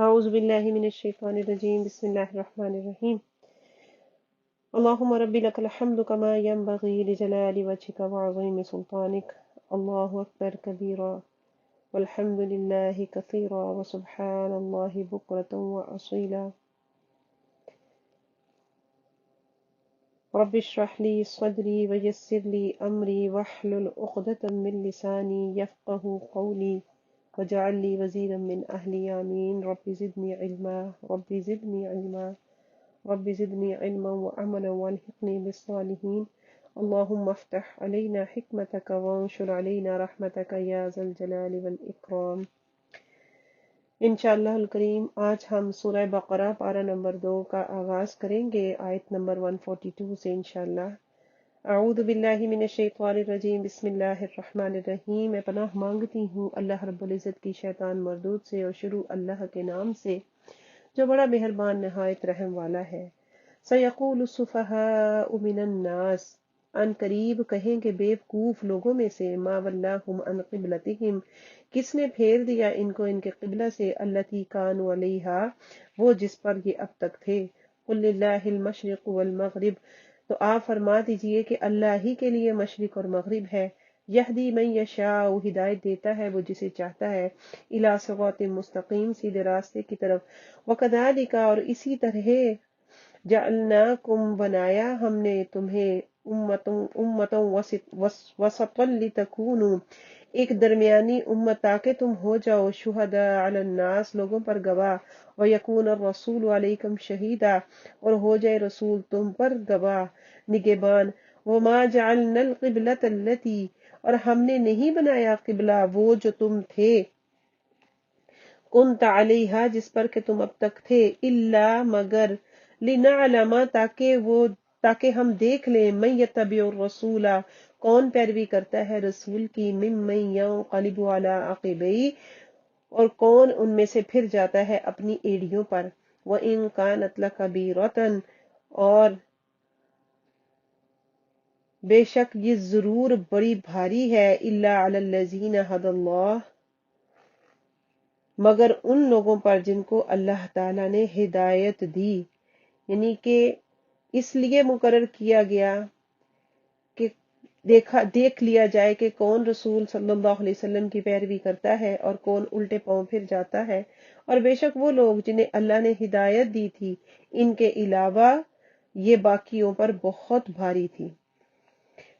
أعوذ بالله من الشيطان الرجيم بسم الله الرحمن الرحيم اللهم رب لك الحمد كما ينبغي لجلال وجهك وعظيم سلطانك الله أكبر كبيرا والحمد لله كثيرا وسبحان الله بكرة وأصيلا رب اشرح لي صدري ويسر لي أمري واحلل عقدة من لساني يفقه قولي واجعل لي وزيرا من أهلي آمين رب زدني علما رب زدني علما رب زدني علما وعملا والحقني بالصالحين اللهم افتح علينا حكمتك وانشر علينا رحمتك يا ذا الجلال والإكرام انشاءاللہ الکریم آج ہم سورہ بقرہ پارہ نمبر 2 کا آغاز کریں گے آیت نمبر 142 سے انشاءاللہ۔ اعوذ باللہ من الشیطان الرجیم بسم اللہ الرحمن الرحیم۔ میں پناہ مانگتی ہوں اللہ رب العزت کی شیطان مردود سے، اور شروع اللہ کے نام سے جو بڑا مہربان نہایت رحم والا ہے۔ سَيَقُولُ السُّفَهَاءُ مِنَ النَّاسِ ان قریب کہیں گے بیوقوف لوگوں میں سے، ما وَلَّاهُمْ عَنْ قِبْلَتِهِمْ کس نے پھیر دیا ان کو ان کے قبلہ سے، الَّتِي كَانُوا عَلَيْهَا وہ جس پر یہ اب تک تھے۔ قُلْ لِلَّهِ الْمَشْرِقُ وَالْمَغْرِبُ تو آپ فرما دیجئے کہ اللہ ہی کے لیے مشرق اور مغرب ہے۔ یہدی من یشاء ہدایت دیتا ہے وہ جسے چاہتا ہے، الی صراط مستقیم سیدھے راستے کی طرف۔ وَكَذَلِكَ اور اسی طرح جعلناکم بنایا ہم نے تمہیں امتوں وسطا لتکونوا ایک درمیانی امت تاکہ تم ہو جاؤ شہداء علی الناس لوگوں پر گواہ، ویکون الرسول علیکم شہیدا اور ہو جائے رسول تم پر گواہ نگہبان۔ وما جعلنا القبلۃ التی اور ہم نے نہیں بنایا قبلہ وہ جو تم تھے، کنت علیہا جس پر کہ تم اب تک تھے، الا مگر لنعلم تاکہ ہم دیکھ لیں من یتبع الرسول کون پیروی کرتا ہے رسول کی، ممن ینقلب علی عقبیہ اور کون ان میں سے پھر جاتا ہے اپنی ایڑیوں پر۔ وَإِن كَانَتْ لَكَبِيرَةً اور بے شک یہ ضرور بڑی بھاری ہے، الا علی الذین ھدی اللہ مگر ان لوگوں پر جن کو اللہ تعالیٰ نے ہدایت دی، یعنی کہ اس لیے مقرر کیا گیا کہ دیکھ لیا جائے کہ کون رسول صلی اللہ علیہ وسلم کی پیروی کرتا ہے اور کون الٹے پاؤں پھر جاتا ہے، اور بے شک وہ لوگ جنہیں اللہ نے ہدایت دی تھی ان کے علاوہ یہ باقیوں پر بہت بھاری تھی۔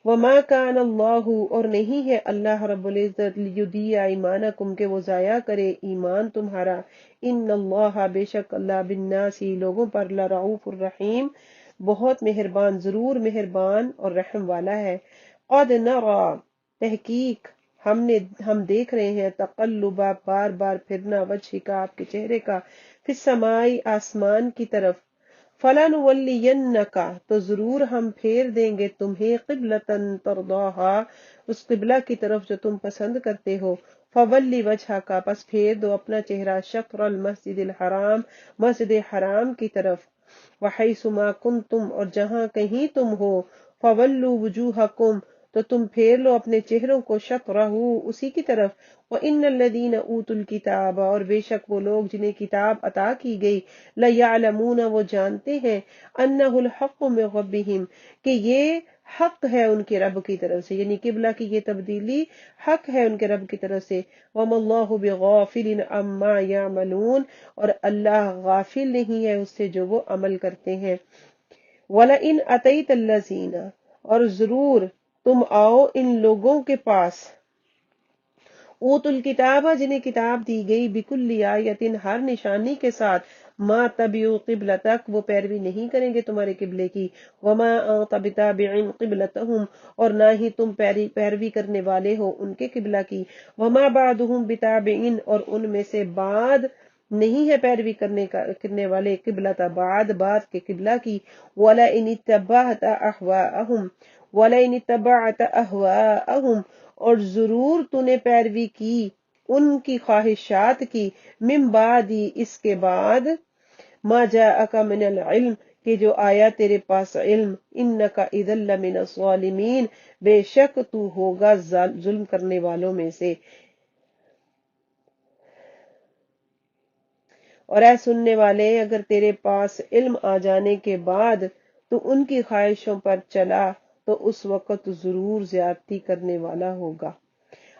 وما کان اللہ اور نہیں ہے اللہ رب العزت لیضیع ایمانکم کہ وہ ضائع کرے ایمان تمہارا، ان اللہ بے شک اللہ بالناس لوگوں پر لرؤوف الرحیم بہت مہربان ضرور مہربان اور رحم والا ہے۔ قد نرى تحقیق ہم دیکھ رہے ہیں تقلب بار بار پھرنا وجہ کا آپ کے چہرے کا، فی السماء آسمان کی طرف، فَلَنُوَلِّيَنَّكَ تو ضرور ہم پھیر دیں گے تمہیں قبلةً ترضاها اس قبلہ کی طرف جو تم پسند کرتے ہو، فَوَلِّ وَجْهَكَ پس پھیر دو اپنا چہرہ شطر المسجد الحرام مسجد حرام کی طرف، وَحَيْثُ مَا كُنْتُمْ اور جہاں کہیں تم ہو، فَوَلُّوا وُجُوهَكُمْ تو تم پھیر لو اپنے چہروں کو شطرہ اسی کی طرف۔ وَإِنَّ الَّذِينَ أُوتُوا الْكِتَابَ اور بے شک وہ لوگ جنہیں کتاب عطا کی گئی، لَيَعْلَمُونَ وہ جانتے ہیں، أَنَّهُ الْحَقُّ مِنْ رَبِّهِمْ کہ یہ حق ہے ان کے رب کی طرف سے، یعنی قبلہ کی یہ تبدیلی حق ہے ان کے رب کی طرف سے۔ وَمَا اللَّهُ بِغَافِلٍ عَمَّا يَعْمَلُونَ اور اللہ غافل نہیں ہے اس سے جو وہ عمل کرتے ہیں۔ وَلَئِنْ أَتَيْتَ الَّذِينَ اور ضرور تم آؤ ان لوگوں کے پاس، اوت الکتاب جنہیں کتاب دی گئی، بکل آیت ہر نشانی کے ساتھ، ما تبعوا قبلتک وہ پیروی نہیں کریں گے تمہارے قبلے کی، وما انت بتابع قبلتہم اور نہ ہی تم پیروی کرنے والے ہو ان کے قبلہ کی، وما بعضهم بتابع اور ان میں سے بعد نہیں ہے پیروی کرنے والے قبلۃ بعد کے قبلہ کی، وَلَئِنِ اتَّبَعْتَ أَهْوَاءَهُمْ وَلَئِنِ اتَّبَعْتَ أَهْوَاءَهُمْ اور ضرور تو نے پیروی کی ان کی خواہشات کی، من بعد اس کے بعد، ما جاءک من العلم کہ جو آیا تیرے پاس علم، انک اذا لمن الظالمین بے شک تو ہوگا ظلم کرنے والوں میں سے۔ اور اے سننے والے، اگر تیرے پاس علم آ جانے کے بعد تو ان کی خواہشوں پر چلا تو اس وقت ضرور زیادتی کرنے والا ہوگا۔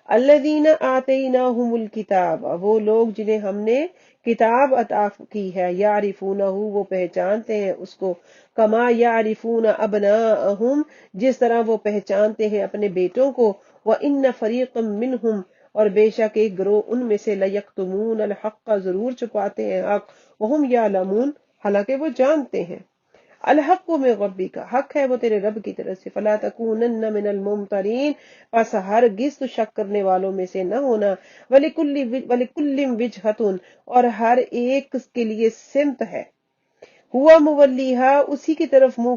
الذین آتیناہم الکتاب، وہ لوگ جنہیں ہم نے کتاب عطا کی ہے، یعرفونہ، وہ پہچانتے ہیں اس کو، کما یعرفون ابناءہم، جس طرح وہ پہچانتے ہیں اپنے بیٹوں کو، وان فریقا منہم، اور بے شک ایک گروہ ان میں سے، لیکتمون الحق، ضرور چھپاتے ہیں حق، وہم یعلمون، حالانکہ وہ جانتے ہیں۔ الحق من ربک، حق ہے وہ تیرے رب کی طرف سے، فلا تکونن من الممترین، پس ہرگز تو شک کرنے والوں میں سے نہ ہونا، وَلِكُلٍّ وِجْهَةٌ، اور ہر ایک کے لیے سمت ہے، ہوا مولیہا، اسی کی طرف منہ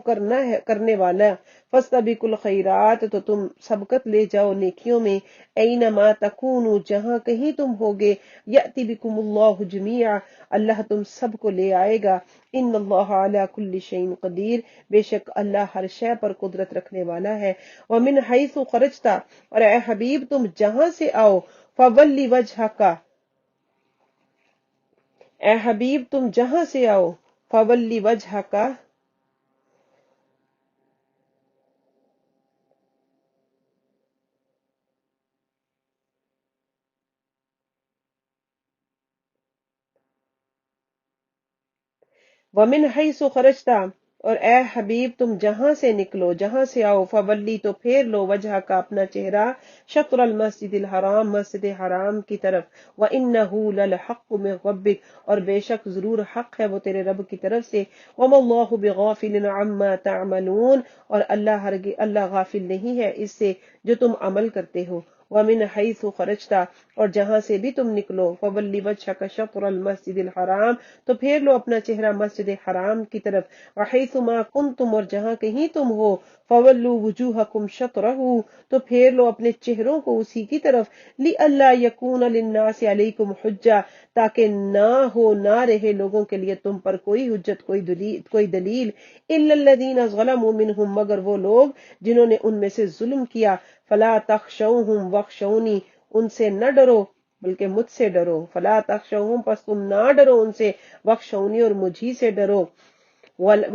کرنے والا، فاستبقوا الخیرات، تو تم سبقت لے جاؤ نیکیوں میں، اینما تکونوا، جہاں کہیں تم ہوگے، یأتی بکم اللہ جمیعا، اللہ تم سب کو لے آئے گا، ان اللہ علی کل شیء قدیر، بے شک اللہ ہر شے پر قدرت رکھنے والا ہے۔ ومن حیث خرجت، اور اے حبیب تم جہاں سے آؤ، فولی وجہک، اے حبیب تم جہاں سے آؤ، فولی وجہک، ومن حیث خرجتا، اور اے حبیب تم جہاں سے نکلو، جہاں سے آؤ، فولی تو پھیر لو، وجہ کا اپنا چہرہ، شطر المسجد الحرام، مسجد حرام کی طرف، وَإِنَّهُ لَلْحَقُّ مِن رَبِّكَ، اور بے شک ضرور حق ہے وہ تیرے رب کی طرف سے، وَمَا اللَّهُ بِغَافِلٍ عَمَّا تَعْمَلُونَ، اور اللہ غافل نہیں ہے اس سے جو تم عمل کرتے ہو۔ وَمِنْ حَيْثُ خَرَجْتَ، اور جہاں سے بھی تم نکلو، فَوَلِّ وَجْهَكَ شَطْرَ الْمَسْجِدِ الْحَرَامِ، تو پھیر لو اپنا چہرہ مسجد حرام کی طرف، وَحَيْثُ مَا كُنْتُمْ، اور جہاں کہیں تم ہو، فَوَلُّوا وُجُوهَكُمْ شَطْرَهُ، تو پھیر لو اپنے چہروں کو اسی کی طرف، لِأَلَّا يَكُونَ لِلنَّاسِ عَلَيْكُمْ حُجَّةٌ، تاکہ نہ رہے لوگوں کے لیے تم پر کوئی حجت، کوئی دلیل، إِلَّا الَّذِينَ ظَلَمُوا مِنْهُمْ، مگر وہ لوگ جنہوں نے ان میں سے ظلم کیا، فَلَا تَخْشَوْهُمْ وَاخْشَوْنِي، ان سے نہ ڈرو بلکہ مجھ سے ڈرو، فَلَا تَخْشَوْهُمْ، پس تم نہ ڈرو ان سے، وَاخْشَوْنِي، اور مجھی سے ڈرو،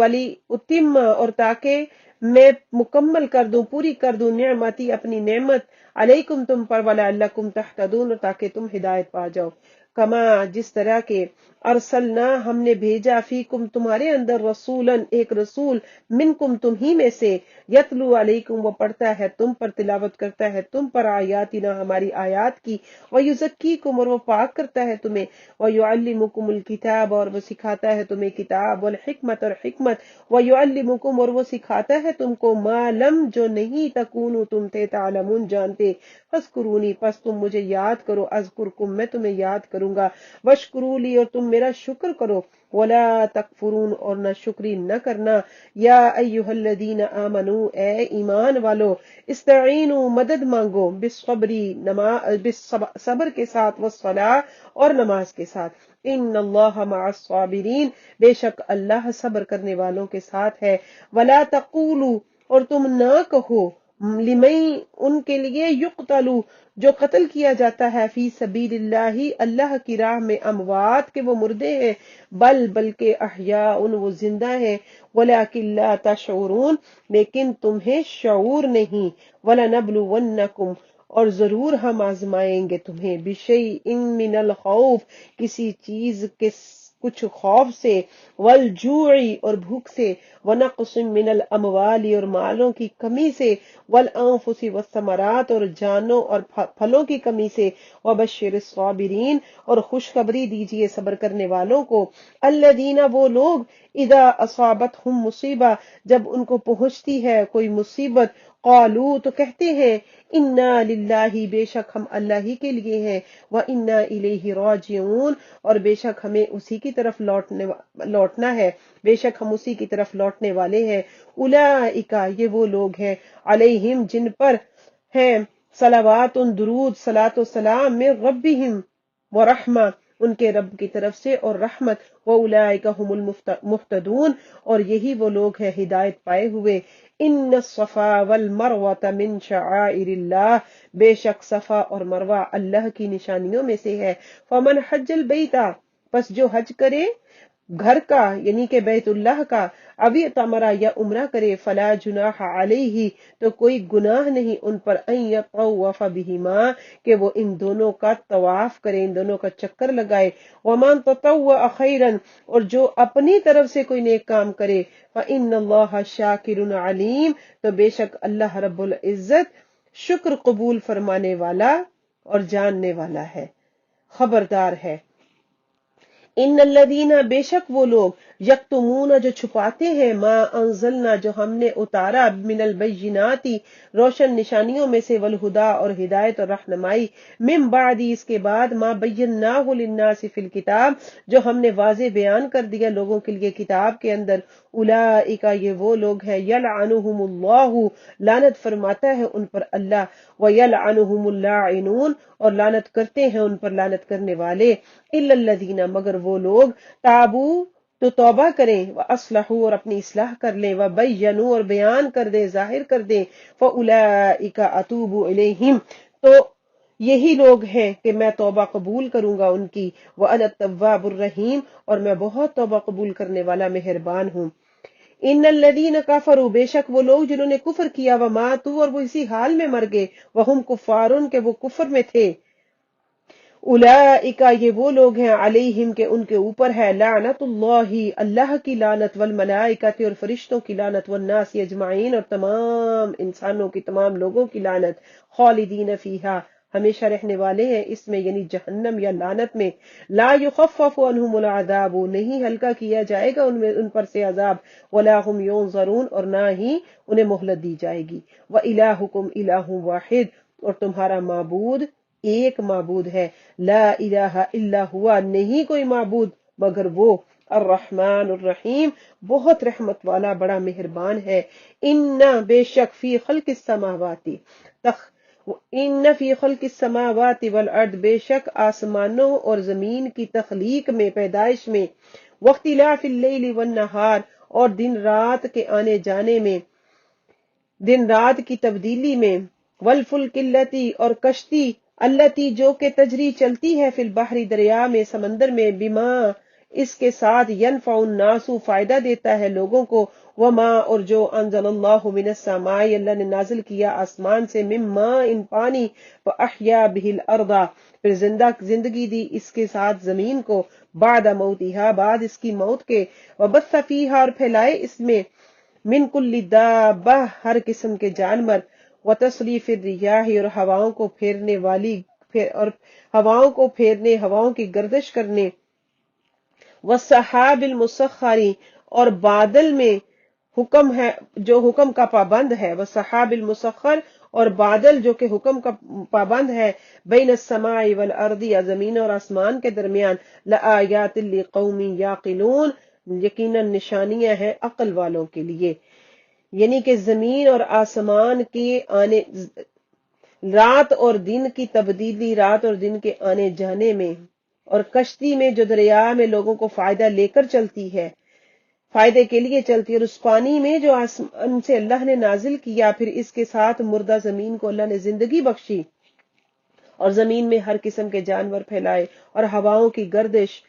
ولی اتم، اور تاکہ میں مکمل کر دوں، پوری کر دوں، نعمتی، اپنی نعمت، علیکم تم پر، وَلَعَلَّكُمْ تَهْتَدُونَ، اور تاکہ تم ہدایت پا جاؤ، کما جس طرح کے ارسلنا ہم نے بھیجا، فیکم تمہارے اندر، رسولا ایک رسول، منکم تم ہی میں سے، یتلو علیکم وہ پڑھتا ہے تم پر، تلاوت کرتا ہے تم پر، آیاتنا ہماری آیات کی، ویزکیکم اور وہ پاک کرتا ہے تمہیں، ویعلمکم الکتاب اور وہ سکھاتا ہے تمہیں کتاب، والحکمت اور حکمت، ویعلمکم اور وہ سکھاتا ہے تم کو، ما لم جو نہیں تکونوا تم تھے، تعلمون جانتے، فاذکرونی پس تم مجھے یاد کرو، اذکرکم میں تمہیں یاد کروں گا، واشکروا لی اور تم میرا شکر کرو، ولا تکفرون اور نہ شکری نہ کرنا، یا ایھا الذین آمنو اے ایمان والو، استعینوا مدد مانگو، صبر کے ساتھ، والصلاۃ اور نماز کے ساتھ، ان اللہ مع الصابرین، بے شک اللہ صبر کرنے والوں کے ساتھ ہے، ولا تقولوا اور تم نہ کہو، لمن ان کے لیے، یقتلوا جو قتل کیا جاتا ہے، فی سبیل اللہ اللہ کی راہ میں، اموات کے وہ مردے ہیں، بلکہ احیاء وہ زندہ ہیں، ولیکن لا تشعرون لیکن تمہیں شعور نہیں، وَلَنَبْلُوَنَّكُمْ اور ضرور ہم آزمائیں گے تمہیں، بِشَيْءٍ مِّنَ الْخَوْفِ کسی چیز کے کچھ خوف سے، والجوع اور بھوک سے، ونقص من الاموال اور مالوں کی کمی سے، والانفس والثمرات اور جانوں اور پھلوں کی کمی سے، وبشر الصابرین اور خوشخبری دیجئے صبر کرنے والوں کو، الذین وہ لوگ، اذا اصابتہم مصیبہ جب ان کو پہنچتی ہے کوئی مصیبت، قالوا تو کہتے ہیں، انا للہ بے شک ہم اللہ ہی کے لیے ہیں، وانا الیہ راجعون اور بے شک ہمیں اسی کی طرف لوٹنا ہے، بے شک ہم اسی کی طرف لوٹنے والے ہیں، اولئک یہ وہ لوگ ہیں، علیہم جن پر ہیں، صلوات درود، صلاۃ و سلام، من ربہم ورحمہ ان کے رب کی طرف سے اور رحمت، واولئک هم المہتدون اور یہی وہ لوگ ہیں ہدایت پائے ہوئے، ان الصفا والمروہ من شعائر اللہ بے شک صفا اور مروہ اللہ کی نشانیوں میں سے ہے، فمن حج البیت پس جو حج کرے گھر کا یعنی کہ بیت اللہ کا، ابھی تمرا یا عمرہ کرے، فلا جناح علیہ تو کوئی گناہ نہیں ان پر، ان یطوف بہما کہ وہ ان دونوں کا طواف کرے، ان دونوں کا چکر لگائے، ومن تطوع خیرا اور جو اپنی طرف سے کوئی نیک کام کرے، فإن اللہ شاکر علیم تو بے شک اللہ رب العزت شکر قبول فرمانے والا اور جاننے والا ہے، خبردار ہے۔ ان الذین بے شک وہ لوگ یکتمون جو چھپاتے ہیں، ما انزلنا جو ہم نے اتارا، من البینات روشن نشانیوں میں سے، والہدا اور ہدایت اور رہنمائی، من بعد اس کے بعد، ما بیناہ للناس فی الکتاب جو ہم نے واضح بیان کر دیا لوگوں کے لیے کتاب کے اندر، اولئک یہ وہ لوگ ہیں، یلعنہم اللہ لعنت فرماتا ہے ان پر اللہ، ویلعنہم اللاعنون اور لعنت کرتے ہیں ان پر لعنت کرنے والے، الا الذین مگر وہ لوگ، تابو تو توبہ کریں، واصلحوا اور اپنی اصلاح کر لیں، وبینوا اور بیان کر دیں، ظاہر کر دیں، فاولئک اتوب الیہم تو یہی لوگ ہیں کہ میں توبہ قبول کروں گا ان کی، وانا التواب الرحیم اور میں بہت توبہ قبول کرنے والا مہربان ہوں۔ ان الذین کفروا بے شک وہ لوگ جنہوں نے کفر کیا، وماتوا اور وہ اسی حال میں مر گئے، وہم کفارن کہ وہ کفر میں تھے، اولئک یہ وہ لوگ ہیں، علیہم کہ ان کے اوپر ہے، لعنت اللہ اللہ کی لعنت، والملائکۃ اور فرشتوں کی لعنت، والناس اجمعین اور تمام انسانوں کی، تمام لوگوں کی لعنت، خالدین فیہا ہمیشہ رہنے والے ہیں اس میں یعنی جہنم یا لعنت میں، لا یخفف عنہم العذاب نہیں ہلکا کیا جائے گا ان پر سے عذاب، ولا هم ینظرون اور نہ ہی انہیں مہلت دی جائے گی، وإلہکم الہ واحد اور تمہارا معبود ایک معبود ہے، لا الہ الا ہوا نہیں کوئی معبود مگر وہ، الرحمن الرحیم بہت رحمت والا بڑا مہربان ہے، ان بے شک فی خلق السماوات ان فی خلق السماوات والارض بے شک آسمانوں اور زمین کی تخلیق میں، پیدائش میں، واختلاف اللیل والنہار اور دن رات کے آنے جانے میں، دن رات کی تبدیلی میں، والفلک التی اور کشتی، التی جو کہ تجری چلتی ہے، فی البحر دریا میں، سمندر میں، بما اس کے ساتھ، ینفع الناس فائدہ دیتا ہے لوگوں کو، وما اور جو انزل اللہ من السماء اللہ نے نازل کیا آسمان سے، من ماء ان پانی، فاحیا به الارض پھر زندگی دی اس کے ساتھ زمین کو، بعد موتها بعد اس کی موت کے، وبث فیہا اور پھیلائے اس میں، من کل دابہ ہر قسم کے جانور، وتصریف الریاح اور ہواؤں کو پھیرنے والی اور ہواؤں کو پھیرنے، ہواؤں کی گردش کرنے، والسحاب المسخر اور بادل میں حکم ہے جو حکم کا پابند ہے، والسحاب المسخر اور بادل جو کہ حکم کا پابند ہے، بین السماء والارض یا زمین اور آسمان کے درمیان، لآیات لقوم یعقلون یقیناً نشانیاں ہیں عقل والوں کے لیے، یعنی کہ زمین اور آسمان کے آنے، رات اور دن کی تبدیلی، رات اور دن کے آنے جانے میں، اور کشتی میں جو دریا میں لوگوں کو فائدہ لے کر چلتی ہے، فائدے کے لیے چلتی ہے، اور اس پانی میں جو آسمان سے اللہ نے نازل کیا، پھر اس کے ساتھ مردہ زمین کو اللہ نے زندگی بخشی، اور زمین میں ہر قسم کے جانور پھیلائے، اور ہواؤں کی گردش،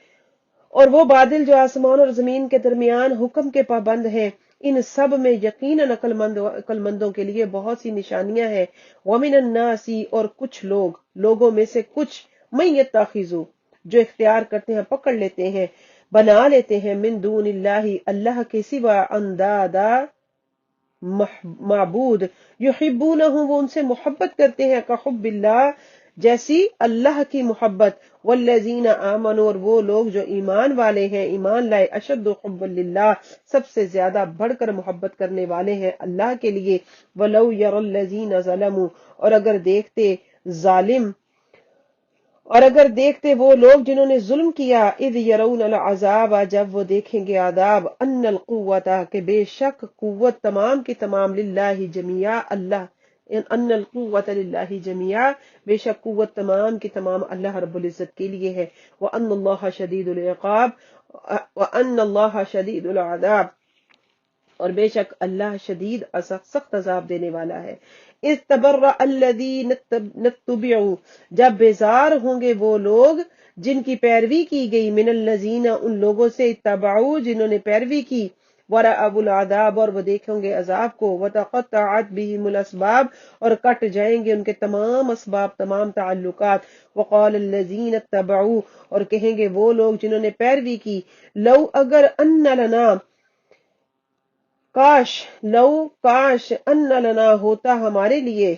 اور وہ بادل جو آسمان اور زمین کے درمیان حکم کے پابند ہیں، ان سب میں یقیناً عقل مندوں کے لیے بہت سی نشانیاں ہیں، ومن الناس اور کچھ لوگوں میں سے کچھ، من یتخذوا جو اختیار کرتے ہیں، پکڑ لیتے ہیں، بنا لیتے ہیں، من دون اللہ اللہ کے سوا، اندادا معبود، یحبونہم وہ ان سے محبت کرتے ہیں، کحب اللہ جیسی اللہ کی محبت، والذین آمنوا اور وہ لوگ جو ایمان والے ہیں، ایمان لائے، اشد حبا للہ سب سے زیادہ بڑھ کر محبت کرنے والے ہیں اللہ کے لیے، ولو یری الذین ظلموا اور اگر دیکھتے وہ لوگ جنہوں نے ظلم کیا، اذ یرون العذاب جب وہ دیکھیں گے عذاب، ان القوت کہ بے شک قوت تمام کی تمام، للہ جميعا اللہ، ان القوت للہ جميعا بے شک قوت تمام کی تمام اللہ رب العزت کے لیے ہے، وان اللہ شدید العقاب وان اللہ شدید العذاب اور بے شک اللہ شدید سخت عذاب دینے والا ہے، اذ تبرأ الذین اتبعوا جب بیزار ہوں گے وہ لوگ جن کی پیروی کی گئی، من الذین ان لوگوں سے، اتبعوا جنہوں نے پیروی کی، ورأوا العذاب اور وہ دیکھیں گے عذاب کو، وتقطعت بهم الاسباب اور کٹ جائیں گے ان کے تمام اسباب، تمام تعلقات، وقال الذین اتبعوا اور کہیں گے وہ لوگ جنہوں نے پیروی کی، لو اگر ان لنا کاش ان لنا ہوتا ہمارے لیے،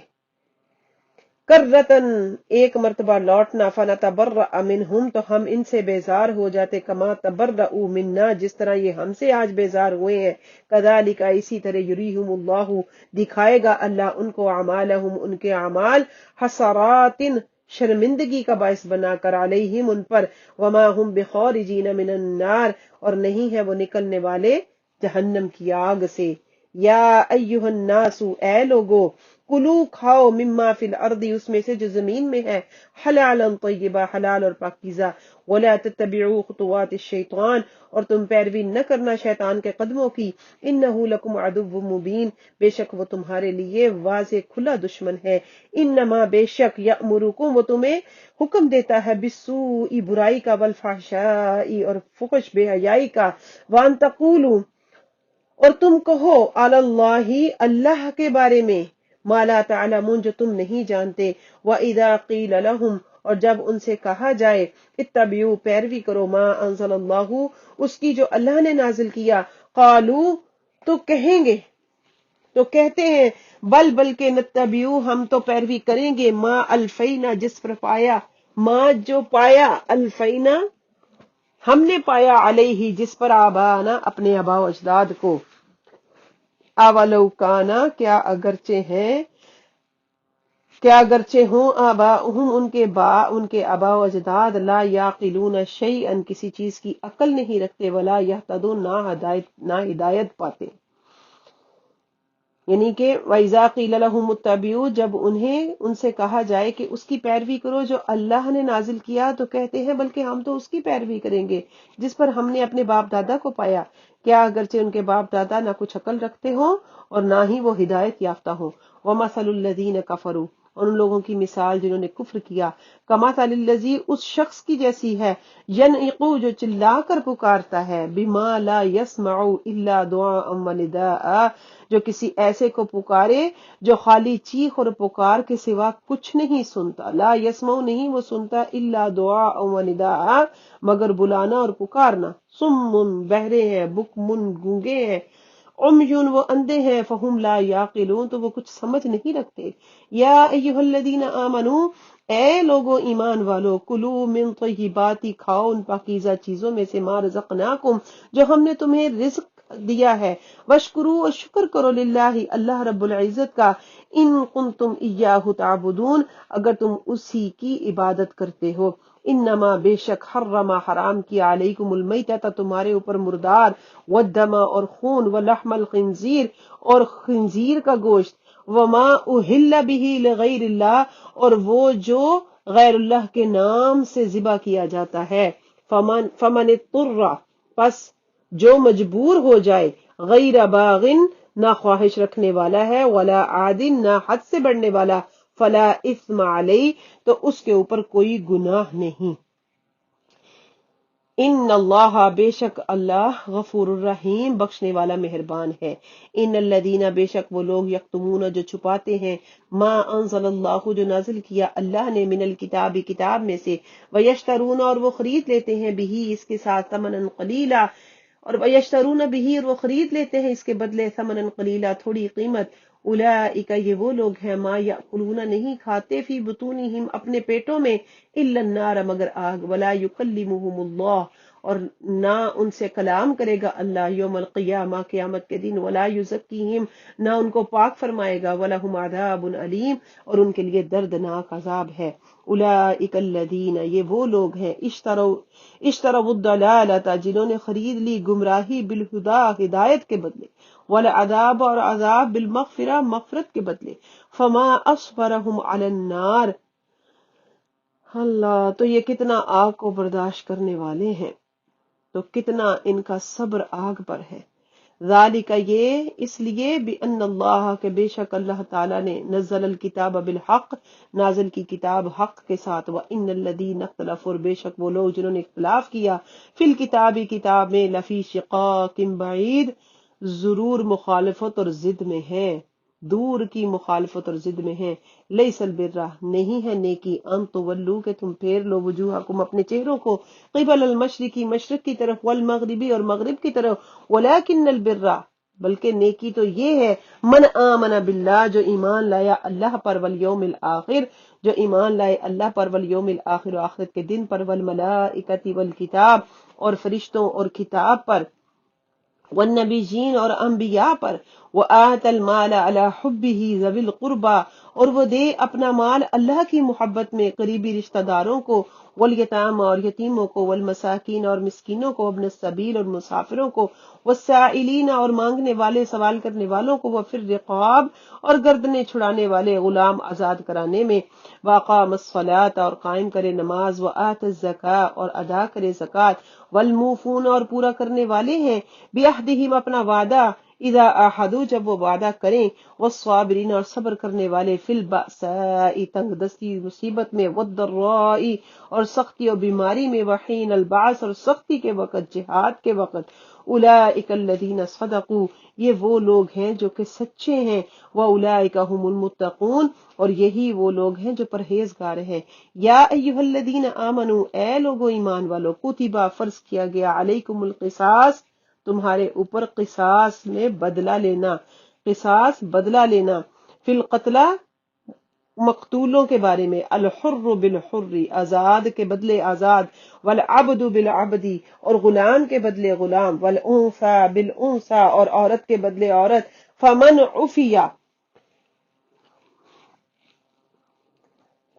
کرتن ایک مرتبہ لوٹنا، فنتبرأ منہم تو ہم ان سے بیزار ہو جاتے، کما تبرؤوا منا جس طرح یہ ہم سے آج بیزار ہوئے ہیں، کذالک اسی طرح یریہم اللہ دکھائے گا اللہ ان کو اعمالہم ان کے اعمال، حسرات شرمندگی کا باعث بنا کر، علیہم ان پر، وما ہم بخارجین من النار اور نہیں ہے وہ نکلنے والے جہنم کی آگ سے۔ یا ایہا الناس اے لوگو، کلو کھاؤ، مما فی الارض اس میں سے جو زمین میں ہے، حلالا طیبا حلال اور پاکیزہ، ولا تتبعوا خطوات الشیطان اور تم پیروی نہ کرنا شیطان کے قدموں کی، انہ لکم عدو مبین بے شک وہ تمہارے لیے واضح کھلا دشمن ہے، انما بے شک یأمرکم وہ تمہیں حکم دیتا ہے، بالسوء برائی کا، والفحشاء اور فحش بے حیائی کا، وان تقولوا اور تم کہو، علی اللہ اللہ کے بارے میں، ما لا تعلمون جو تم نہیں جانتے، وَإِذَا قِيلَ لَهُمْ اور جب ان سے کہا جائے، اتبعوا پیروی کرو، ما انزل اللہ اس کی جو اللہ نے نازل کیا، قالوا تو کہیں گے، تو کہتے ہیں، بلکہ نتبعوا ہم تو پیروی کریں گے، ما الفینا جس پر پایا، ما جو پایا، الفینا ہم نے پایا، علیہ جس پر، آبانا اپنے آبا و اجداد کو، اولو کانا کیا اگرچہ ہوں، آباؤہم ان کے آبا و اجداد، لا یعقلون شیئا کسی چیز کی عقل نہیں رکھتے، ولا یہتدون نہ ہدایت پاتے، یعنی کہ وَإِذَا قِيلَ لَهُمُ اتَّبِعُوا جب انہیں ان سے کہا جائے کہ اس کی پیروی کرو جو اللہ نے نازل کیا، تو کہتے ہیں بلکہ ہم تو اس کی پیروی کریں گے جس پر ہم نے اپنے باپ دادا کو پایا، کیا اگرچہ ان کے باپ دادا نہ کچھ عقل رکھتے ہوں اور نہ ہی وہ ہدایت یافتہ ہوں، وَمَثَلُ الَّذِينَ كَفَرُوا اور ان لوگوں کی مثال جنہوں نے کفر کیا، کَمَثَلِ الَّذِي اس شخص کی جیسی ہے، يَنْعِقُ جو چلا کر پکارتا ہے، بِمَا لَا يَسْمَعُ إِلَّا دُعَاءً وَنِدَاءً جو کسی ایسے کو پکارے جو خالی چیخ اور پکار کے سوا کچھ نہیں سنتا، لا یسمع نہیں وہ سنتا، الا دعاء و نداء مگر بلانا اور پکارنا، صم بہرے ہیں، بکمن گونگے ہیں، عمیون وہ اندھے ہیں، فہم لا یعقلون تو وہ کچھ سمجھ نہیں رکھتے۔ یا ایھا الذین آمنو اے لوگو ایمان والو، کلو من طیبات کھاؤ ان پاکیزہ چیزوں میں سے، ما رزقناکم جو ہم نے تمہیں رزق دیا ہے، وشکرو اور شکر کرو للہ اللہ رب العزت کا، ان کنتم ایاہ تعبدون اگر تم اسی کی عبادت کرتے ہو، انما بے شک حرم حرام کیا، علیکم المیتۃ تمہارے اوپر مردار، والدم اور خون، ولحم الخنزیر اور خنزیر کا گوشت، وما اہل بہ لغیر اللہ اور وہ جو غیر اللہ کے نام سے ذبح کیا جاتا ہے، فمن اضطر پس جو مجبور ہو جائے، غیر باغن نہ خواہش رکھنے والا ہے، ولا عادن نہ حد سے بڑھنے والا، فلا اثم علیہ تو اس کے اوپر کوئی گناہ نہیں، ان اللہ بے شک اللہ غفور الرحیم بخشنے والا مہربان ہے، ان الذین بے شک وہ لوگ، یکتمون جو چھپاتے ہیں، ما انزل اللہ جو نازل کیا اللہ نے، من الکتاب کتاب میں سے، ویشترون اور وہ خرید لیتے ہیں، بھی اس کے ساتھ، ثمنا قلیلا اور ویشترون بھی اور وہ خرید لیتے ہیں اس کے بدلے، ثمنا قلیلا تھوڑی قیمت، اولئک یہ وہ لوگ ہیں، ما یأکلون نہیں کھاتے، فی بطونہم اپنے پیٹوں میں، الا النار مگر آگ، ولا یکلمہم اللہ اور نہ ان سے کلام کرے گا اللہ، یوم القیامہ قیامت کے دن، ولا یزکیہم نہ ان کو پاک فرمائے گا، ولہم عذاب علیم اور ان کے لیے دردناک عذاب ہے، اولئک الذین یہ وہ لوگ ہیں، اشتروا الضلالۃ جنہوں نے خرید لی گمراہی، بالہدی ہدایت کے بدلے، والعذاب اور عذاب بالمغفرہ مغفرت کے بدلے، فما اصبرہم علی النار اللہ تو یہ کتنا آگ کو برداشت کرنے والے ہیں، تو کتنا ان کا صبر آگ پر ہے، ذالک یہ اس لیے بان اللہ کہ بے شک اللہ تعالیٰ نے نزل الکتاب بالحق نازل کی کتاب حق کے ساتھ، وان الذین اختلفوا اور بے شک وہ لوگ جنہوں نے اختلاف کیا فی الکتاب کتاب میں لفی شقاق بعید ضرور مخالفت اور ضد میں ہیں، دور کی مخالفت اور ضد میں ہیں، لیس البر نہیں ہے نیکی ان تولوا کہ تم پھیر لو وجوہکم اپنے چہروں کو قبل المشرقی مشرق کی طرف والمغربی اور مغرب کی طرف، ولیکن البر بلکہ نیکی تو یہ ہے من آمن باللہ جو ایمان لایا اللہ پر والیوم الآخر جو ایمان لائے اللہ پر والیوم الآخر و آخرت کے دن پر والملائکۃ والکتاب اور فرشتوں اور کتاب پر والنبیین اور انبیاء پر، وآت المال علی حبہ ذوی القربى اور وہ دے اپنا مال اللہ کی محبت میں قریبی رشتہ داروں کو، والیتامى اور یتیموں کو، والمساکین اور مسکینوں کو، وابن السبیل اور مسافروں کو، والسائلین اور مانگنے والے سوال کرنے والوں کو، وفی الرقاب اور گردنیں چھڑانے والے غلام آزاد کرانے میں، واقام الصلاۃ اور قائم کرے نماز، وآت الزکاۃ اور ادا کرے زکوٰۃ، والموفون اور پورا کرنے والے ہیں بعہدہم اپنا وعدہ، اذا عاہدوا جب وہ وعدہ کریں، والصابرین اور صبر کرنے والے، فی البأساء تنگ دستی مصیبت میں، والضراء اور سختی اور بیماری میں، وحین البعث اور سختی کے وقت جہاد کے وقت، اولئک الذین صدقوا یہ وہ لوگ ہیں جو کہ سچے ہیں، واولئک هم المتقون اور یہی وہ لوگ ہیں جو پرہیزگار ہیں، یا ایھا الذین آمنوا اے لوگو ایمان والو، کتب فرض کیا گیا علیکم القصاص تمہارے اوپر قصاص میں بدلہ لینا، قصاص بدلہ لینا، فی القتلى مقتولوں کے بارے میں، الحر بالحر آزاد کے بدلے آزاد، والعبد بالعبد اور غلام کے بدلے غلام، والانثى بالانثى اور عورت کے بدلے عورت، فمن عفیا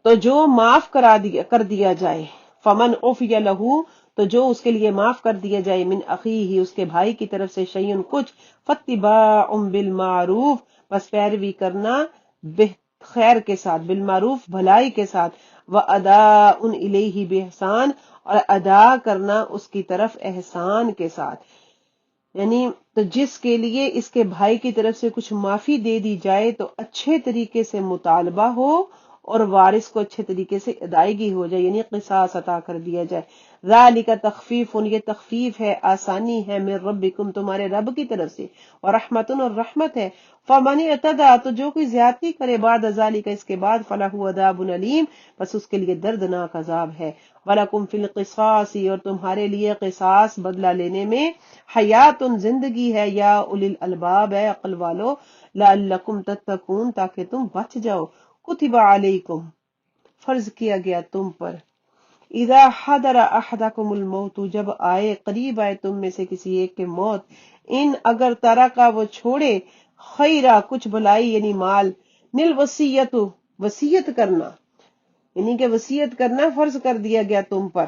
تو جو معاف کر دیا جائے، فمن عفی لہو تو جو اس کے لیے معاف کر دیا جائے، من اخیہ اس کے بھائی کی طرف سے، شیئن کچھ، فاتباع بالمعروف بس پیروی کرنا خیر کے ساتھ، بالمعروف بھلائی کے ساتھ، واداء الیہ باحسان اور ادا کرنا اس کی طرف احسان کے ساتھ، یعنی تو جس کے لیے اس کے بھائی کی طرف سے کچھ معافی دے دی جائے تو اچھے طریقے سے مطالبہ ہو اور وارث کو اچھے طریقے سے ادائیگی ہو جائے، یعنی قصاص عطا کر دیا جائے، ذالک تخفیف یہ تخفیف ہے، آسانی ہے، من ربکم تمہارے رب کی طرف سے، اور رحمت اور رحمت ہے، فمن اعتدی تو جو کوئی زیادتی کرے بعد ذالک اس کے بعد، فلہ عذاب علیم بس اس کے لیے دردناک عذاب ہے، وَلَكُمْ فِي الْقِصَاصِ اور تمہارے لیے قصاص بدلہ لینے میں، حیات زندگی ہے، یا اولی الالباب ہے عقل والو، لعلکم تتقون تاکہ تم بچ جاؤ، کتب علیکم فرض کیا گیا تم پر، اذا حضر احدکم الموت جب آئے قریب آئے تم میں سے کسی ایک کے موت، ان اگر ترکا وہ چھوڑے، خیرہ کچھ بھلائی یعنی مال، نل وصیت وصیت کرنا، یعنی کہ وصیت کرنا فرض کر دیا گیا تم پر،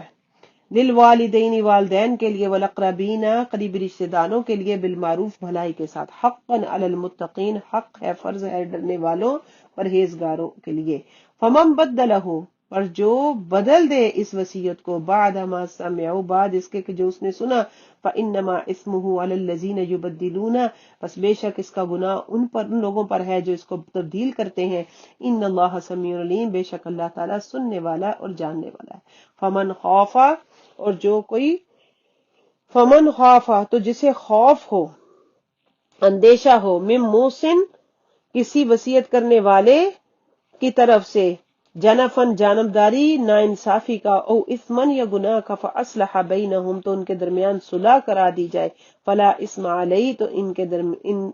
للوالدین والدین کے لیے، والاقربین قریبی رشتہ داروں کے لیے، بالمعروف بھلائی کے ساتھ، حقا علی المتقین حق ہے فرض ہے ڈرنے والوں پرہیزگاروں کے لیے، فمن بدلہ پر جو بدل دے اس وصیت کو، بعد ما سمعوا بعد اس کے کہ جو اس نے سنا، فانما اسمہ علی الذین یبدلون بس بے شک اس کا گناہ ان لوگوں پر ہے جو اس کو تبدیل کرتے ہیں، ان اللہ سمیع علیم بے شک اللہ تعالیٰ سننے والا اور جاننے والا ہے، فمن خوفا اور جو کوئی، فمن خوفا تو جسے خوف ہو اندیشہ ہو، من موسن کسی وصیت کرنے والے کی طرف سے، جنفن جانبداری ناانصافی کا، او اثمن یا گناہ کا، فاصلح بینہم تو ان کے درمیان صلح کرا دی جائے، فلا اثم علیہ تو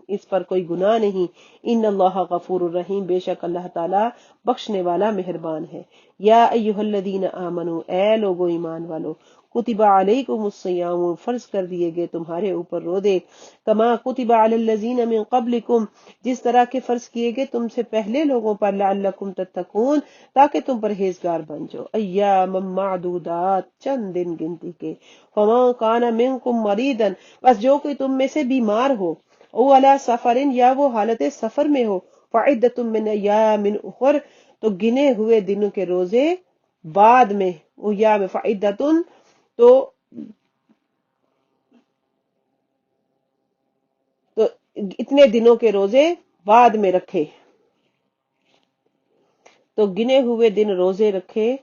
اس پر کوئی گناہ نہیں، ان اللہ غفور الرحیم بے شک اللہ تعالی بخشنے والا مہربان ہے، یا ایھا الذین آمنوا اے لوگو ایمان والو، کتب علیکم الصیام فرض کر دیے گئے تمہارے اوپر روزے، کما کتب علی الذین من قبلکم جس طرح کے فرض کیے گئے تم سے پہلے لوگوں پر، لعلکم تتقون تاکہ تم پرہیزگار بن جاؤ، ایام معدودات چند دن گنتی کے، فمن کان منکم مریضا بس جو کوئی تم میں سے بیمار ہو، او علی سفر یا وہ حالت سفر میں ہو، فعدۃ من ایام اخر تو گنے ہوئے دنوں کے روزے بعد میں، ایام فعدۃ، تو اتنے دنوں کے روزے بعد میں رکھے، تو گنے ہوئے دن روزے رکھے۔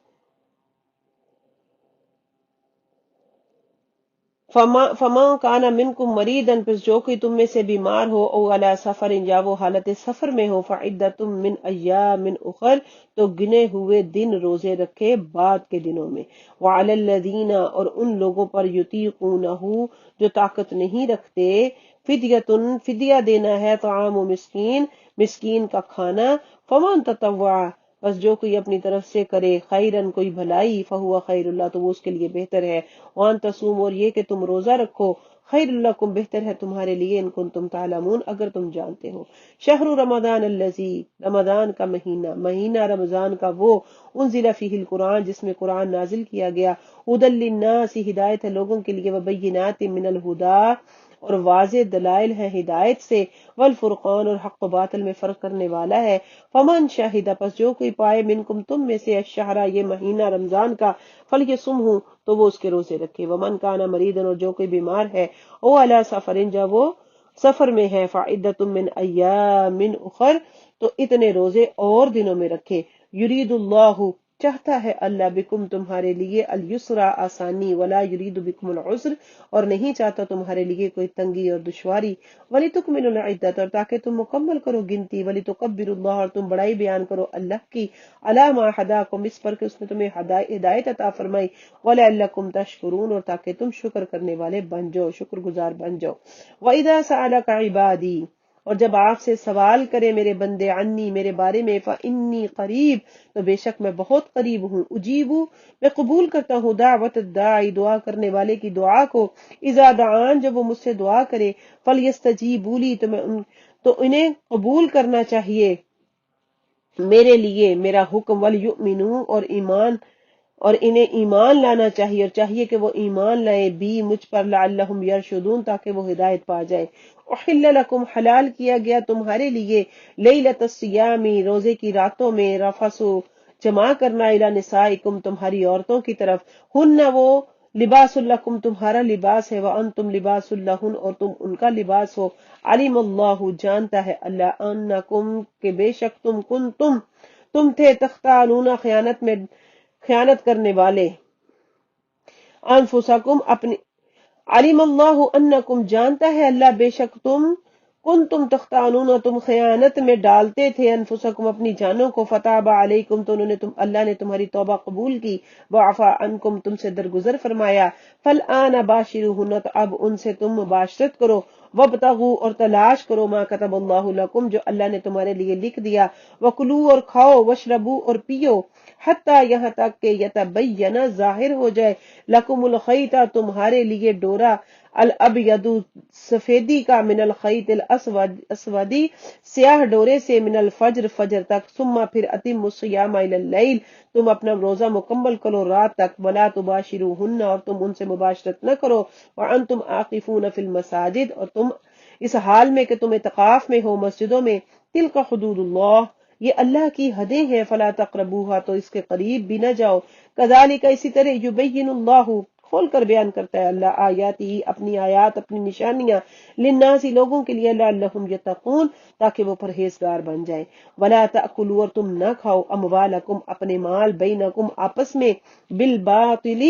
فما کانا منکم مریدن، پس جو کوئی تم میں سے بیمار ہو، او علی سفر، یا وہ حالت سفر میں ہو، فعدۃ من ایام اخر، تو گنے ہوئے دن روزے رکھے بعد کے دنوں میں۔ وعلی الذین، اور ان لوگوں پر، یطیقونہ، جو طاقت نہیں رکھتے، فدیۃ، فدیہ دینا ہے، طعام مسکین، مسکین کا کھانا، فمن تطوع، بس جو کوئی اپنی طرف سے کرے، خیرن، کوئی بھلائی، فہو خیر اللہ، تو وہ اس کے لیے بہتر ہے، وان تصوم، اور یہ کہ تم روزہ رکھو، خیر لکم، بہتر ہے تمہارے لیے، ان کنتم تعلمون، اگر تم جانتے ہو۔ شہر رمضان الذی، رمضان کا مہینہ، مہینہ رمضان کا وہ، انزل فیہ القرآن، جس میں قرآن نازل کیا گیا، ھدی للناس، ہدایت ہے لوگوں کے لیے، وبینات من الہدی، اور واضح دلائل ہے ہدایت سے، والفرقان، اور حق و باطل میں فرق کرنے والا ہے، فمن شاہدہ، پس جو کوئی پائے، منکم، تم میں سے، الشہرہ، یہ مہینہ رمضان کا، فلیصمہ، تو وہ اس کے روزے رکھے، ومن کان مریضا، اور جو کوئی بیمار ہے، او علی سفر، جب وہ سفر میں ہے، فعدۃ من ایام اخر، تو اتنے روزے اور دنوں میں رکھے، یرید اللہ، چاہتا ہے اللہ، بکم، تمہارے لیے، الیسر، آسانی، ولا یرید بکم العسر، اور نہیں چاہتا تمہارے لیے کوئی تنگی اور دشواری، وَلِتُكْمِلُوا الْعِدَّةَ، اور تاکہ تم مکمل کرو گنتی، وَلِتُكَبِّرُوا اللَّهَ، اور تم بڑائی بیان کرو اللہ کی، عَلَىٰ مَا هَدَاكُمْ، اس پر کہ اس نے تمہیں ہدایت عطا فرمائی، وَلَعَلَّكُمْ تَشْكُرُونَ، اور تاکہ تم شکر کرنے والے بن جاؤ، شکر گزار بن جاؤ۔ وَإِذَا سَأَلَكَ عِبَادِي، اور جب آپ سے سوال کرے میرے بندے، عنی، میرے بارے میں، فَإِنِّي قریب، تو بے شک میں بہت قریب ہوں، اجیبو، میں قبول کرتا ہوں، دعوت الداعی، دعا کرنے والے کی دعا کو، اذا دعان، جب وہ مجھ سے دعا کرے، فلیستجیبوا لی، تو انہیں قبول کرنا چاہیے میرے لیے میرا حکم، ولیؤمنوا، اور انہیں ایمان لانا چاہیے، اور چاہیے کہ وہ ایمان لائے، بھی، مجھ پر، لعلہم یرشدون، تاکہ وہ ہدایت پا جائے۔ احل لکم، حلال کیا گیا تمہارے لیے، لیلۃ الصیام، روزے کی راتوں میں، رفثو، جمع کرنا، الی نسائکم، تمہاری عورتوں کی طرف، ہن، وہ، لباس لکم، تمہارا لباس ہے، وانتم لباس لہن، اور تم ان کا لباس ہو، علم اللہ، جانتا ہے اللہ، انکم، کہ بے شک تم تھے، تختانون، خیانت کرنے والے، انفسکم، اپنی، علم اللہ انکم، جانتا ہے اللہ، بے شک تم تختانون، تم خیانت میں ڈالتے تھے، انفسکم، اپنی جانوں کو، فتاب علیکم، تو اللہ نے تمہاری توبہ قبول کی، وعفا عنکم، تم سے درگزر فرمایا، فالآن باشروہن، تو اب ان سے تم مباشرت کرو، وابتغوا، اور تلاش کرو، ما کتب اللہ لکم، جو اللہ نے تمہارے لیے لکھ دیا، وکلوا، اور کھاؤ، واشربوا، اور پیو، حتی، یہاں تک کہ یتبین، ظاہر ہو جائے، لکم الخیط، تمہارے لیے ڈورا، الابید، سفیدی کا، من الخیط الاسود، سیاہ ڈورے سے، من الفجر، فجر تک، ثم، پھر، اتم الصیام الی اللیل، تم اپنا روزہ مکمل کرو رات تک، ولا تباشروہن، اور تم ان سے مباشرت نہ کرو، وانتم عاکفون فی المساجد، اور تم اس حال میں کہ تم اعتکاف میں ہو مسجدوں میں، تلک حدود اللہ، یہ اللہ کی حدیں ہیں، فلا تقربوها، تو اس کے قریب بھی نہ جاؤ، کذالک، اسی طرح، یبین اللہ، کھول کر بیان کرتا ہے اللہ، آیاتی، اپنی آیات، اپنی نشانیاں، للناس، لوگوں کے لیے، لعلہم یتقون، تاکہ وہ پرہیزگار بن جائیں، ولا تأکلوا، اور تم نہ کھاؤ، اموالکم، اپنے مال، بینکم، آپس میں، بالباطل،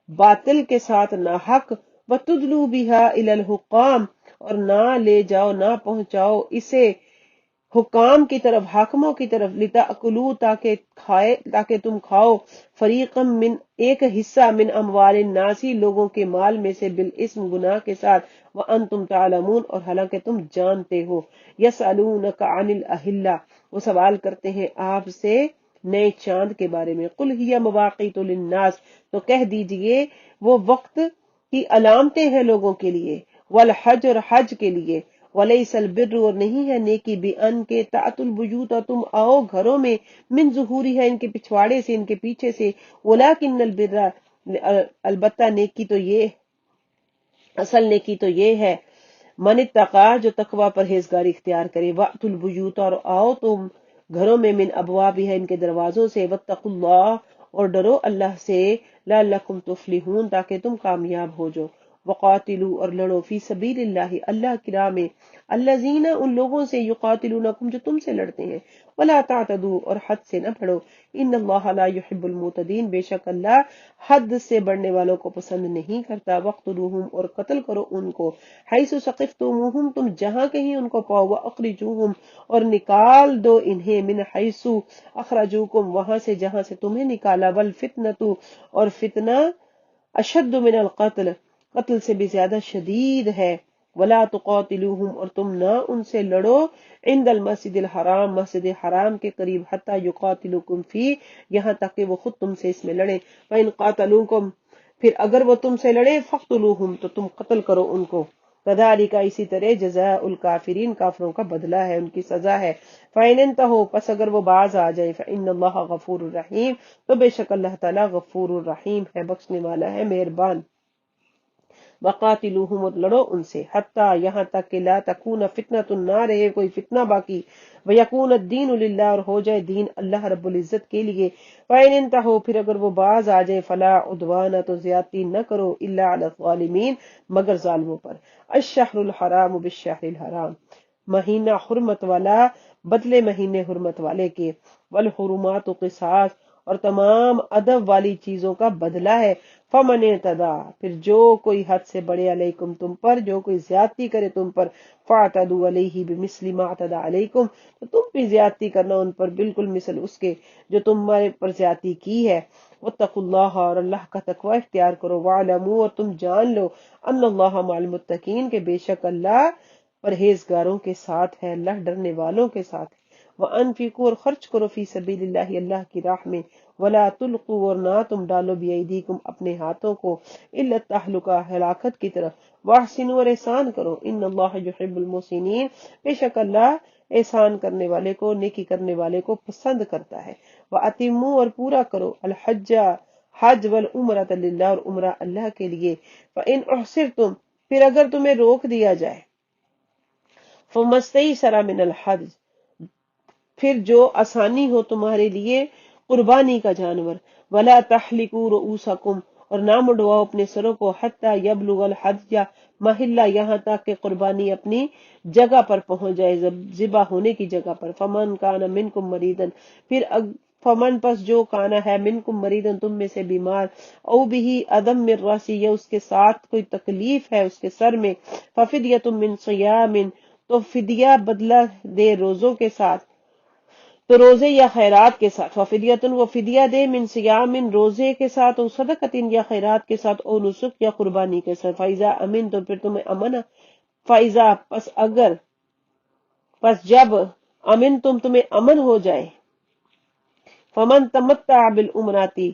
باطل کے ساتھ، ناحق، وتدلوا بها الی الحکام، اور نہ لے جاؤ، نہ پہنچاؤ اسے حکام کی طرف، حاکموں کی طرف، لتأکلوا، تاکہ تم کھاؤ، فریقا من، ایک حصہ، من اموال الناس، لوگوں کے مال میں سے، بالاسم، گناہ کے ساتھ، وانتم تعلمون، اور حالانکہ تم جانتے ہو، یسألونک عن الاہلہ، وہ سوال کرتے ہیں آپ سے نئے چاند کے بارے میں، قل ہی مواقیت للناس، تو کہہ دیجئے وہ وقت کی علامتیں ہیں لوگوں کے لیے، والحج، اور حج کے لیے، ولیس البر، اور نہیں ہے نیکی، بان کے، تأتوا البیوت، تم آؤ گھروں میں، من ظہورها، ان کے پچھواڑے سے، ان کے پیچھے سے، ولکن البر، البتہ نیکی تو یہ، اصل نیکی تو یہ ہے، من اتقا، جو تقوی پرہیزگاری اختیار کرے، وأتوا البیوت، اور آؤ تم گھروں میں، من ابوابها، ان کے دروازوں سے، واتقوا اللہ، اور ڈرو اللہ سے، لعلکم تفلحون، تاکہ تم کامیاب ہو جاؤ، وقاتلو اور لڑو فی سبیل اللہ اللہ کی راہ میں الذین ان لوگوں سے یقاتلونکم جو تم سے لڑتے ہیں ولا تعتدوا اور حد سے نہ بڑھو ان اللہ لا یحب المعتدین بے شک اللہ حد سے بڑھنے والوں کو پسند نہیں کرتا وقتلوہم اور قتل کرو ان کو حیث ثقفتموہم تم جہاں کہیں ان کو پاؤ واخرجوہم اور نکال دو انہیں من حیث اخرجوکم وہاں سے جہاں سے تمہیں نکالا والفتنۃ اور فتنہ اشد من القتل قتل سے بھی زیادہ شدید ہے ولا تقاتلوہم اور تم نہ ان سے لڑو عند المسجد الحرام مسجد حرام کے قریب حتی یقاتلوکم فی یہاں تک کہ وہ خود تم سے اس میں لڑیں فإن قاتلوکم پھر اگر وہ تم سے لڑے فقتلوہم تو تم قتل کرو ان کو کذالک اسی طرح جزاء الکافرین کافروں کا بدلہ ہے ان کی سزا ہے فإن انتہوا پس اگر وہ باز آ جائیں فإن اللہ غفور الرحیم تو بے شک اللہ تعالی غفور الرحیم ہے بخشنے والا ہے مہربان وقاتلوہم اور لڑو ان سے حتی یہاں تک کہ لا تکون فتنۃ نہ رہے کوئی فتنہ باقی ویکون الدین للہ اور ہو جائے دین اللہ رب العزت کے لیے فإن انتہوا پھر اگر وہ باز آ جائے فلا عدوان تو زیادتی نہ کرو الا علی الظالمین مگر ظالموں پر الشہر الحرام بالشہر الحرام مہینہ حرمت والا بدلے مہینے حرمت والے کے والحرمات قصاص اور تمام ادب والی چیزوں کا بدلہ ہے فمن اعتدی پھر جو کوئی حد سے بڑھے علیکم تم پر جو کوئی زیادتی کرے تم پر فاعتدوا علیہ بمثل ما اعتدی علیکم تو تم بھی زیادتی کرنا ان پر بالکل مثل اس کے جو تمہارے پر زیادتی کی ہے واتقوا اللہ اور اللہ کا تقوی اختیار کرو واعلموا اور تم جان لو ان اللہ مع المتقین کہ بے شک اللہ پرہیزگاروں کے ساتھ ہے اللہ ڈرنے والوں کے ساتھ ہے وانفقوا اور خرچ کرو فی سبیل اللہ اللہ کی راہ میں ولا تلقوا اور نہ تم ڈالو بیدیکم اپنے ہاتھوں کو الا التہلکہ ہلاکت کی طرف واحسنوا اور احسان کرو ان اللہ یحب المحسنین بے شک اللہ احسان کرنے والے کو نیکی کرنے والے کو پسند کرتا ہے واتموا اور پورا کرو الحج حج والعمرۃ للہ اور عمرہ اللہ کے لیے فان احصرتم پھر اگر تمہیں روک دیا جائے فمستیسر من الحج پھر جو آسانی ہو تمہارے لیے قربانی کا جانور ولا تحلقوا رؤوسکم اور نہ مڈواؤ اپنے سروں کو حتی یبلغ الحج محلہ یہاں تک کہ قربانی اپنی جگہ پر پہنچ جائے ذبح ہونے کی جگہ پر فمن کان منکم مریضا پھر فمن پس جو کانا ہے منکم مریضا تم میں سے بیمار او بھی عدم من راسی یا اس کے ساتھ کوئی تکلیف ہے اس کے سر میں ففدیۃ من صیام تو فدیہ بدلہ دے روزوں کے ساتھ تو روزے یا خیرات کے ساتھ ففدیتن وہ فدیہ دے من صیام روزے کے ساتھ او صدقتن یا خیرات کے ساتھ او نسک یا قربانی کے ساتھ فائزہ امن تو پھر تمہیں امن فائزہ پس جب امن تمہیں امن ہو جائے فمن تمتع بالعمراتی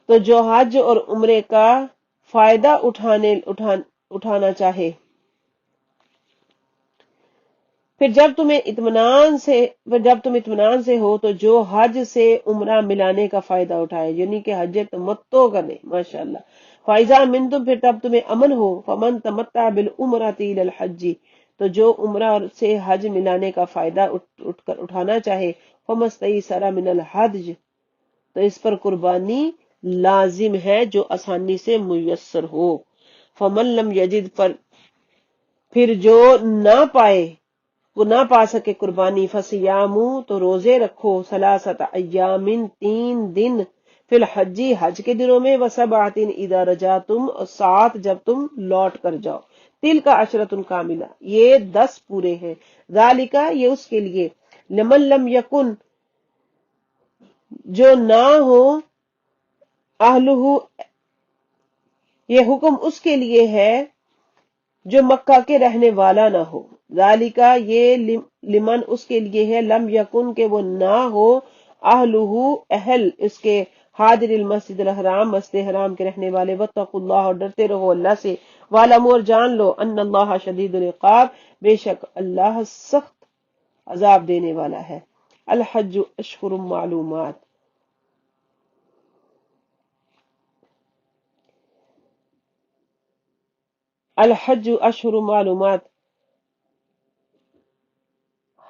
تو جو حج اور عمرے کا فائدہ اٹھانا چاہے پھر جب تم اطمینان سے ہو تو جو حج سے عمرہ ملانے کا فائدہ اٹھائے یعنی کہ حج تمتع کرے ماشاءاللہ فائزہ من تم پھر تب تمہیں امن ہو فمن تمتع بالعمرۃ الی الحج تو جو عمرہ سے حج ملانے کا فائدہ اٹھانا چاہے فمستیسر من الحج تو اس پر قربانی لازم ہے جو آسانی سے میسر ہو فمن لم یجد پھر جو نہ پا سکے قربانی فصیام تو روزے رکھو ثلاثۃ ایام 3 دن فی الحج حج کے دنوں میں وسبعۃ اذا رجعتم اور 7 جب تم لوٹ کر جاؤ تلک عشرۃ کاملہ یہ 10 پورے ہیں ذالک یہ اس کے لیے لمن لم یکن جو نہ ہو اہلہ یہ حکم اس کے لیے ہے جو مکہ کے رہنے والا نہ ہو ذالکہ یہ لمن اس کے لیے ہے لم یکن کہ وہ نہ ہو اہلہ اہل اس کے حاضر المسجد الحرام مسجد حرام کے رہنے والے واتقوا اللہ اور ڈرتے رہو اللہ سے وعلموا اور جان لو ان اللہ شدید العقاب بے شک اللہ سخت عذاب دینے والا ہے الحج اشہر معلومات الحج اشہر معلومات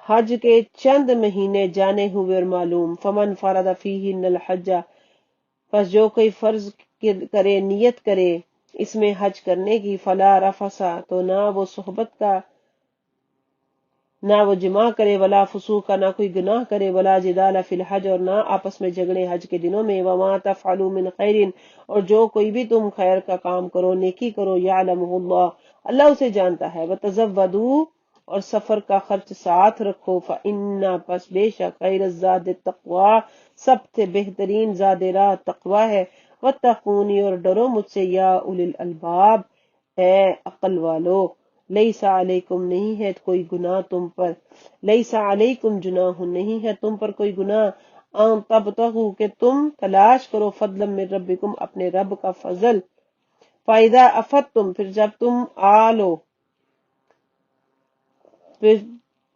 حج کے چند مہینے جانے ہوئے اور معلوم فمن فرض فیہن الحج پس جو کوئی فرض کرے نیت کرے اس میں حج کرنے کی، فلا رفسا تو نہ وہ صحبت کا، نہ وہ جمع کرے، ولا فسوق کا نہ کوئی گناہ کرے، ولا جدال فی الحج اور نہ آپس میں جھگڑے حج کے دنوں میں، وما تفعلوا من خیر اور جو کوئی بھی تم خیر کا کام کرو، نیکی کرو، یعلمہ اللہ اللہ اسے جانتا ہے، وتزودوا اور سفر کا خرچ ساتھ رکھو، فإن پس بے شک خیر الزاد التقوی سب سے بہترین زاد راہ تقوی ہے، واتقونی اور ڈرو مجھ سے یا اولی الالباب اے عقل والو، لیسا علیکم نہیں ہے کوئی گناہ تم پر، لیسا علیکم جناح نہیں ہے تم پر کوئی گناہ، ان تبتغوا کہ تم تلاش کرو، فضلا من ربکم اپنے رب کا فضل، فاذا افضتم پھر جب تم آلو، پھر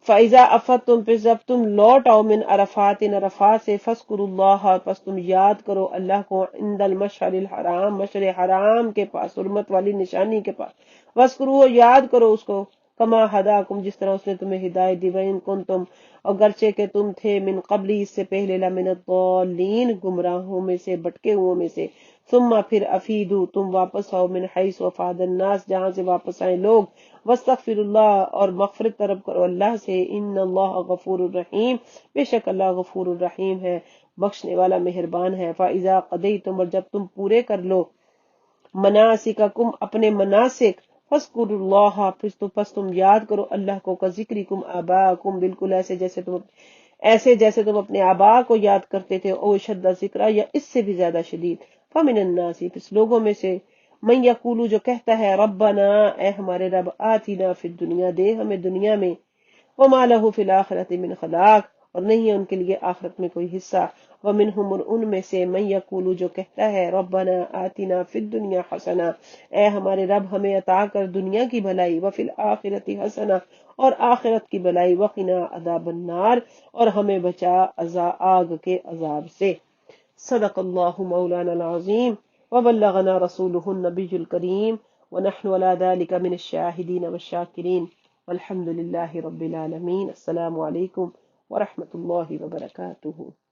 فَإِذَا أَفَضْتُمْ پھر جب تم لوٹ آؤ، من عرفات عرفات سے، فاذکروا اللہ پس تم یاد کرو اللہ کو، عند المشعر الحرام مشعر حرام کے پاس، حرمت والی نشانی کے پاس، واذکروہ یاد کرو اس کو، کما ہداکم جس طرح اس نے تمہیں ہدایت دی، وَإِن كُنتُم اگرچہ کہ تم تھے، من قبلی اس سے پہلے، لمن الضالین گمراہوں میں سے، بھٹکے ہوئوں میں سے، ثم پھر افیدو تم واپس آؤ، من حیث افاد الناس جہاں سے واپس آئے لوگ، واستغفر اللہ اور مغفرت طلب کرو اللہ سے، ان اللہ غفور الرحیم بے شک اللہ غفور الرحیم ہے، بخشنے والا مہربان ہے، فاذا قضیتم اور جب تم پورے کر لو، مناسککم اپنے مناسک، فاذکروا اللہ پس تم یاد کرو اللہ کو، کذکرکم آباءکم بالکل ایسے جیسے تم اپنے آبا کو یاد کرتے تھے، او شد ذکرہ یا اس سے بھی زیادہ شدید، فمن الناس پس لوگوں میں سے، من یقولو جو کہتا ہے، ربنا اے ہمارے رب، آتنا فی الدنیا دے ہمیں دنیا میں، وما لہ فی الآخرۃ من خلاق اور نہیں ہے ان کے لیے آخرت میں کوئی حصہ، ومنہم اور ان میں سے، من یقولو جو کہتا ہے، ربنا آتنا فی الدنیا حسنہ اے ہمارے رب ہمیں عطا کر دنیا کی بھلائی، وفی الآخرۃ حسنہ اور آخرت کی بھلائی، وقنا عذاب النار اور ہمیں بچا آگ کے عذاب سے۔ صدق اللہ مولانا العظیم وبلغنا رسولہ النبی الکریم ونحن على ذلك من الشاہدین والشاکرین والحمد للہ رب العالمین۔ السلام علیکم ورحمۃ اللہ وبرکاتہ۔